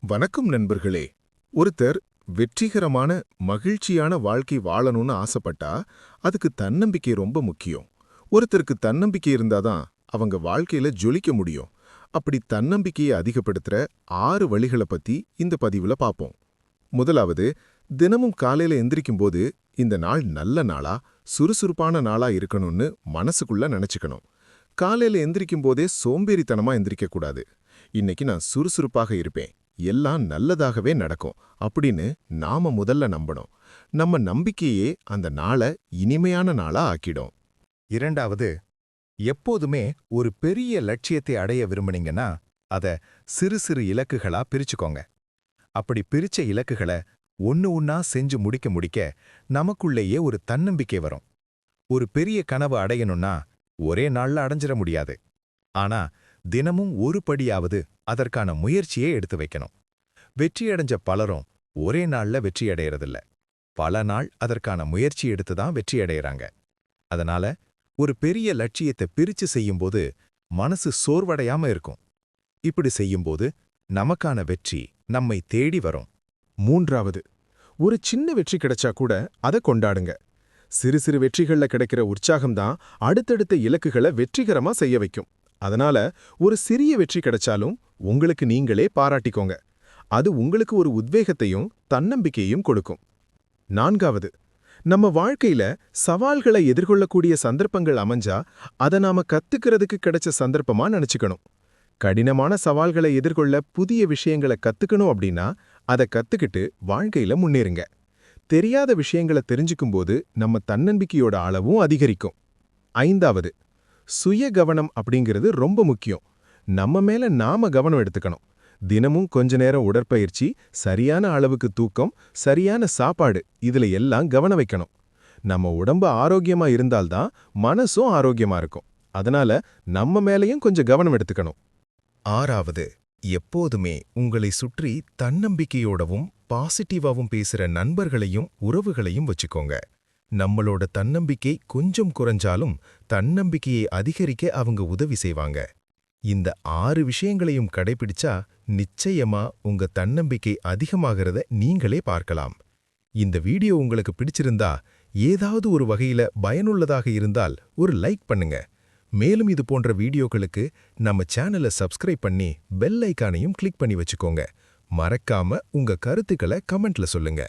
வணக்கம் நண்பர்களே. ஒருத்தர் வெற்றிகரமான மகிழ்ச்சியான வாழ்க்கை வாழணும்னு ஆசைப்பட்டா அதுக்கு தன்னம்பிக்கை ரொம்ப முக்கியம். ஒருத்தருக்கு தன்னம்பிக்கை இருந்தாதான் அவங்க வாழ்க்கையில ஜொலிக்க முடியும். அப்படி தன்னம்பிக்கையை அதிகப்படுத்துற 6 வழிகளை பத்தி இந்த பதிவுல பாப்போம். முதலாவது, தினமும் காலையில எந்திரிக்கும்போது இந்த நாள் நல்ல நாளா, சுறுசுறுப்பான நாளா இருக்கணும்னு மனசுக்குள்ள நினைச்சுக்கணும். காலையில எந்திரிக்கும் போதே சோம்பேறித்தனமா எந்திரிக்க கூடாது. இன்னைக்கு நான் சுறுசுறுப்பாக இருப்பேன், எல்லாம் நல்லதாகவே நடக்கும் அப்படின்னு நாம முதல்ல நம்பணும். நம்ம நம்பிக்கையே அந்த நாளை இனிமையான நாளா ஆக்கிடும். இரண்டாவது, எப்போதுமே ஒரு பெரிய லட்சியத்தை அடைய விரும்புனீங்கன்னா அத சிறு சிறு இலக்குகளா பிரிச்சுக்கோங்க. அப்படி பிரிச்ச இலக்குகளை ஒன்னு ஒன்னா செஞ்சு முடிக்க முடிக்க நமக்குள்ளேயே ஒரு தன்னம்பிக்கை வரும். ஒரு பெரிய கனவு அடையணும்னா ஒரே நாள்ல அடைஞ்சிட முடியாது. ஆனா தினமும் ஒரு படியாவது அதற்கான முயற்சியே எடுத்து வைக்கணும். வெற்றியடைஞ்ச பலரும் ஒரே நாள்ல வெற்றியடையறதில்ல. பல நாள் அதற்கான முயற்சி எடுத்துதான் வெற்றியடையறாங்க. அதனால ஒரு பெரிய லட்சியத்தை பிரிச்சு செய்யும்போது மனசு சோர்வடையாம இருக்கும். இப்படி செய்யும்போது நமக்கான வெற்றி நம்மை தேடி வரும். மூன்றாவது, ஒரு சின்ன வெற்றி கிடைச்சா கூட அதை கொண்டாடுங்க. சிறு சிறு வெற்றிகள்ல கிடைக்கிற உற்சாகம்தான் அடுத்தடுத்த இலக்குகளை வெற்றிகரமா செய்ய வைக்கும். அதனால ஒரு சிறிய வெற்றி கிடைச்சாலும் உங்களுக்கு நீங்களே பாராட்டிக்கோங்க. அது உங்களுக்கு ஒரு உத்வேகத்தையும் தன்னம்பிக்கையும் கொடுக்கும். நான்காவது, நம்ம வாழ்க்கையில சவால்களை எதிர்கொள்ளக்கூடிய சந்தர்ப்பங்கள் அமைஞ்சா அதை நாம கத்துக்கிறதுக்கு கிடைச்ச சந்தர்ப்பமா நினைச்சுக்கணும். கடினமான சவால்களை எதிர்கொள்ள புதிய விஷயங்களை கத்துக்கணும் அப்படின்னா அதை கத்துக்கிட்டு வாழ்க்கையில முன்னேறுங்க. தெரியாத விஷயங்களை தெரிஞ்சுக்கும்போது நம்ம தன்னம்பிக்கையோட அளவும் அதிகரிக்கும். ஐந்தாவது, சுய கவனம் அப்படிங்கிறது ரொம்ப முக்கியம். நம்ம மேல நாம கவனம் எடுத்துக்கணும். தினமும் கொஞ்ச நேரம் உடற்பயிற்சி, சரியான அளவுக்கு தூக்கம், சரியான சாப்பாடு, இதுல எல்லாம் கவனம் வைக்கணும். நம்ம உடம்பு ஆரோக்கியமா இருந்தால்தான் மனசும் ஆரோக்கியமா இருக்கும். அதனால நம்ம மேலையும் கொஞ்சம் கவனம் எடுத்துக்கணும். ஆறாவது, எப்போதுமே உங்களை சுற்றி தன்னம்பிக்கையோடவும் பாசிட்டிவாவும் பேசுற நண்பர்களையும் உறவுகளையும் வச்சுக்கோங்க. நம்மளோட தன்னம்பிக்கை கொஞ்சம் குறைஞ்சாலும் தன்னம்பிக்கையை அதிகரிக்க அவங்க உதவி செய்வாங்க. இந்த 6 விஷயங்களையும் கடைபிடிச்சா நிச்சயமா உங்க தன்னம்பிக்கை அதிகமாகிறத நீங்களே பார்க்கலாம். இந்த வீடியோ உங்களுக்கு பிடிச்சிருந்தா, ஏதாவது ஒரு வகையில பயனுள்ளதாக இருந்தால் ஒரு லைக் பண்ணுங்க. மேலும் இது போன்ற வீடியோக்களுக்கு நம்ம சேனலை சப்ஸ்கிரைப் பண்ணி பெல் ஐகானையும் கிளிக் பண்ணி வச்சுக்கோங்க. மறக்காம உங்க கருத்துக்களை கமெண்ட்ல சொல்லுங்க.